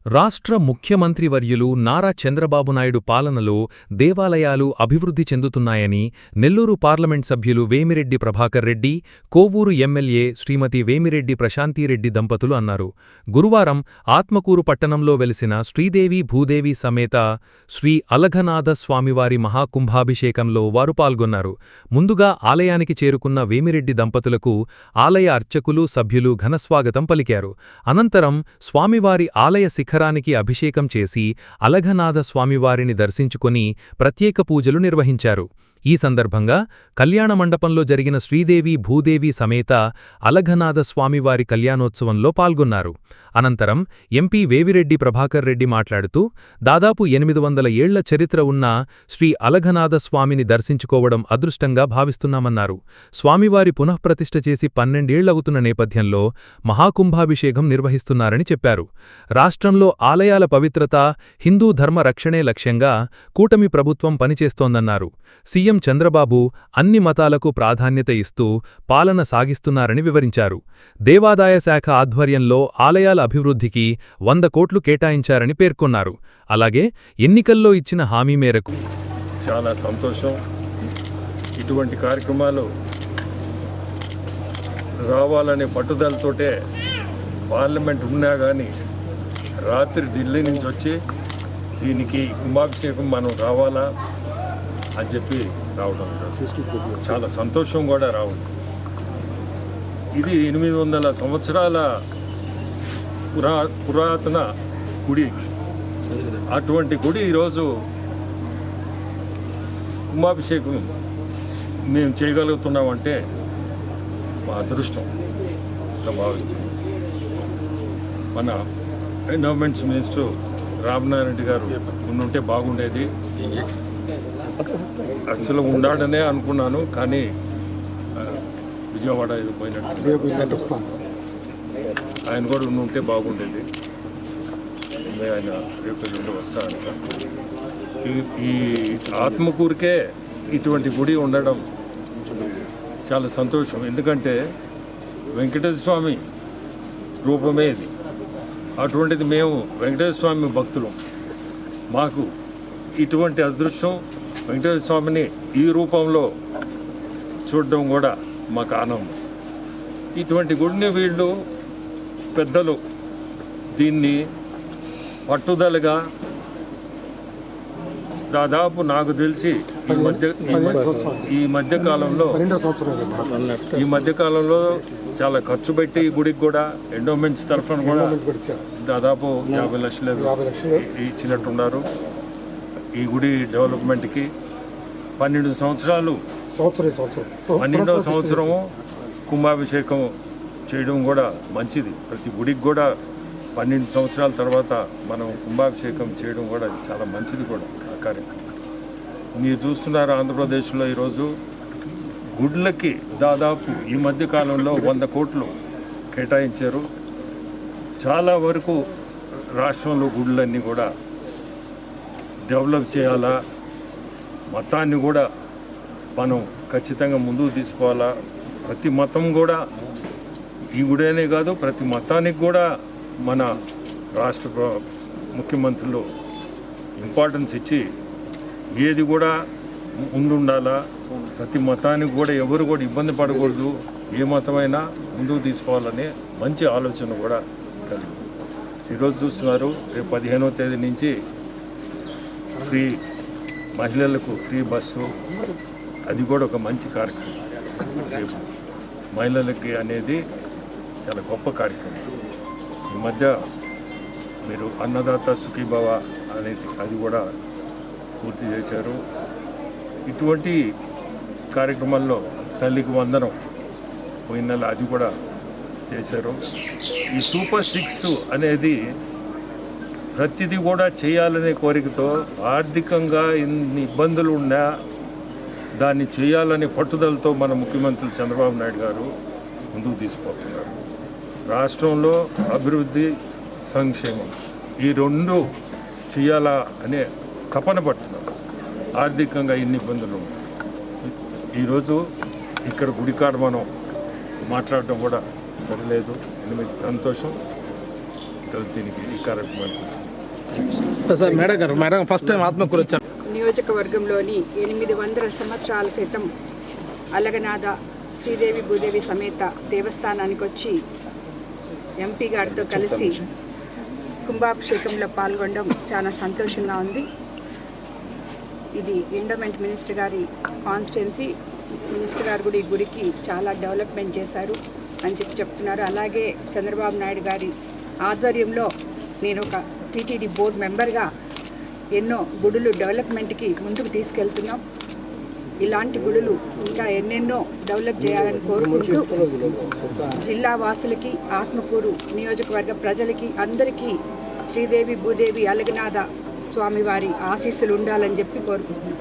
రాష్ట్ర ముఖ్యమంత్రి వర్యులు నారా చంద్రబాబు నాయుడు పాలనలో దేవాలయాలు అభివృద్ధి చెందుతున్నాయని నెల్లూరు పార్లమెంట్ సభ్యులు వేమిరెడ్డి ప్రభాకర్ రెడ్డి, కోవూరు ఎమ్మెల్యే శ్రీమతి వేమిరెడ్డి ప్రశాంతిరెడ్డి దంపతులు అన్నారు. గురువారం ఆత్మకూరు పట్టణంలో వెలిసిన శ్రీదేవి భూదేవి సమేత శ్రీ అలఘనాథ స్వామివారి మహాకుంభాభిషేకంలో వారు పాల్గొన్నారు. ముందుగా ఆలయానికి చేరుకున్న వేమిరెడ్డి దంపతులకు ఆలయ అర్చకులు, సభ్యులు ఘనస్వాగతం పలికారు. అనంతరం స్వామివారి ఆలయ శిఖరానికి అభిషేకం చేసి అలఘనాథ స్వామివారిని దర్శించుకొని ప్రత్యేక పూజలు నిర్వహించారు. ఈ సందర్భంగా కళ్యాణ మండపంలో జరిగిన శ్రీదేవి భూదేవి సమేత అలఘనాథ స్వామివారి కళ్యాణోత్సవంలో పాల్గొన్నారు. అనంతరం ఎంపీ వేమిరెడ్డి ప్రభాకర్ రెడ్డి మాట్లాడుతూ, దాదాపు 800 ఏళ్ల చరిత్ర ఉన్న శ్రీ అలఘనాథ స్వామిని దర్శించుకోవడం అదృష్టంగా భావిస్తున్నామన్నారు. స్వామివారి పునఃప్రతిష్ఠ చేసి 12 ఏళ్లవుతున్న నేపథ్యంలో మహాకుంభాభిషేకం నిర్వహిస్తున్నారని చెప్పారు. రాష్ట్రంలో ఆలయాల పవిత్రత, హిందూ ధర్మ రక్షణే లక్ష్యంగా కూటమి ప్రభుత్వం పనిచేస్తోందన్నారు. సీఎం చంద్రబాబు అన్ని మతాలకు ప్రాధాన్యత ఇస్తూ పాలన సాగిస్తున్నారని వివరించారు. దేవాదాయ శాఖ ఆధ్వర్యంలో ఆలయాల అభివృద్ధికి 100 కోట్లు కేటాయించారని పేర్కొన్నారు. అలాగే ఎన్నికల్లో ఇచ్చిన హామీ మేరకు చాలా సంతోషం. ఇటువంటి కార్యక్రమాలు రావాలనే పట్టుదలతోటే పార్లమెంట్ ఉన్నా కానీ రాత్రి ఢిల్లీ నుంచి వచ్చి దీనికి కుంభాభిషేకం మనం రావాలా అని చెప్పి రావడం చాలా సంతోషం కూడా రావడం. ఇది 800 సంవత్సరాల పురాతన గుడి. అటువంటి గుడి ఈరోజు కుంభాభిషేకం మేము చేయగలుగుతున్నామంటే మా అదృష్టం భావిస్తున్నాం. మన ఎండోమెంట్స్ మినిస్టర్ రామనారాయణ రెడ్డి గారు ఉండుంటే బాగుండేది. యాక్చువల్గా ఉండాడనే అనుకున్నాను, కానీ విజయవాడ ఇది పోయినట్టు ఆయన కూడా ఉంటే బాగుండేది. ఆయన రేపు వస్తారంట. ఈ ఆత్మకూరికే ఇటువంటి గుడి ఉండడం చాలా సంతోషం. ఎందుకంటే వెంకటేశ్వర స్వామి రూపమే ఇది. అటువంటిది మేము వెంకటేశ్వర స్వామి భక్తులు. మాకు ఇటువంటి అదృష్టం వెంకటేశ్వర స్వామిని ఈ రూపంలో చూడడం కూడా మాకు ఆనందం. ఇటువంటి గుడిని వీళ్ళు పెద్దలు దీన్ని పట్టుదలగా దాదాపు నాకు తెలిసి ఈ మధ్యకాలంలో చాలా ఖర్చు పెట్టి ఈ గుడికి కూడా ఎండోమెంట్స్ తరఫున కూడా దాదాపు 50 లక్షలు ఇచ్చినట్టున్నారు. ఈ గుడి డెవలప్మెంట్కి 12 సంవత్సరాలు 12వ సంవత్సరము కుంభాభిషేకం చేయడం కూడా మంచిది. ప్రతి గుడికి కూడా 12 సంవత్సరాల తర్వాత మనం కుంభాభిషేకం చేయడం కూడా చాలా మంచిది కూడా ఆ కార్యక్రమం. మీరు చూస్తున్నారు ఆంధ్రప్రదేశ్లో ఈరోజు గుడ్లకి దాదాపు ఈ మధ్యకాలంలో 100 కోట్లు కేటాయించారు. చాలా వరకు రాష్ట్రంలో గుడులన్నీ కూడా డెవలప్ చేయాలా, మతాన్ని కూడా మనం ఖచ్చితంగా ముందుకు తీసుకోవాలా. ప్రతి మతం కూడా ఈ గుడేనే కాదు, ప్రతి మతానికి కూడా మన రాష్ట్ర ముఖ్యమంత్రులు ఇంపార్టెన్స్ ఇచ్చి ఏది కూడా ముందుండాలా. ప్రతి మతానికి కూడా ఎవరు కూడా ఇబ్బంది పడకూడదు, ఏ మతమైనా ముందుకు తీసుకోవాలనే మంచి ఆలోచన కూడా కలిగింది. ఈరోజు చూస్తున్నారు, రేపు 15వ తేదీ నుంచి ఫ్రీ మహిళలకు ఫ్రీ బస్సు, అది కూడా ఒక మంచి కార్యక్రమం. రేపు మహిళలకి అనేది చాలా గొప్ప కార్యక్రమం. ఈ మధ్య మీరు అన్నదాత సుఖీభవ అనేది అది కూడా పూర్తి చేశారు. ఇటువంటి కార్యక్రమాల్లో తల్లికి వందనం పోయిన నెల అది కూడా చేశారు. ఈ సూపర్ 6 అనేది ప్రతిదీ కూడా చేయాలనే కోరికతో ఆర్థికంగా ఇన్ని ఇబ్బందులు ఉన్నా దాన్ని చేయాలనే పట్టుదలతో మన ముఖ్యమంత్రి చంద్రబాబు నాయుడు గారు ముందుకు తీసుకుపోతున్నారు. రాష్ట్రంలో అభివృద్ధి, సంక్షేమం ఈ రెండు చేయాలా అనే తపన పడుతున్నారు. ఆర్థికంగా ఇన్ని ఇబ్బందులు ఈరోజు ఇక్కడ గుడికాడ మనం మాట్లాడటం కూడా సరిలేదు. సంతోషం. ఈరోజు దీనికి ఈ కార్యక్రమానికి వచ్చింది. Sir madam first time Atmakur వచ్చారు. నియోజకవర్గంలోని 800 సంవత్సరాల క్రితం అలగనాథ శ్రీదేవి భూదేవి సమేత దేవస్థానానికి వచ్చి ఎంపీ గారితో కలిసి కుంభాభిషేకంలో పాల్గొనడం చాలా సంతోషంగా ఉంది. ఇది ఎండోమెంట్ మినిస్టర్ గారి కాన్స్టిట్యున్సీ. మినిస్టర్ గారు కూడా ఈ గుడికి చాలా డెవలప్మెంట్ చేశారు అని చెప్తున్నారు. అలాగే చంద్రబాబు నాయుడు గారి ఆధ్వర్యంలో నేను ఒక టీటీడీ బోర్డు మెంబర్గా ఎన్నో గుడులు డెవలప్మెంట్కి ముందుకు తీసుకెళ్తున్నాం. ఇలాంటి గుడులు ఇంకా ఎన్నెన్నో డెవలప్ చేయాలని కోరుకుంటూ జిల్లా వాసులకి, ఆత్మకూరు నియోజకవర్గ ప్రజలకి అందరికీ శ్రీదేవి భూదేవి అలగనాథ స్వామివారి ఆశీస్సులు ఉండాలని చెప్పి కోరుకుంటున్నాం.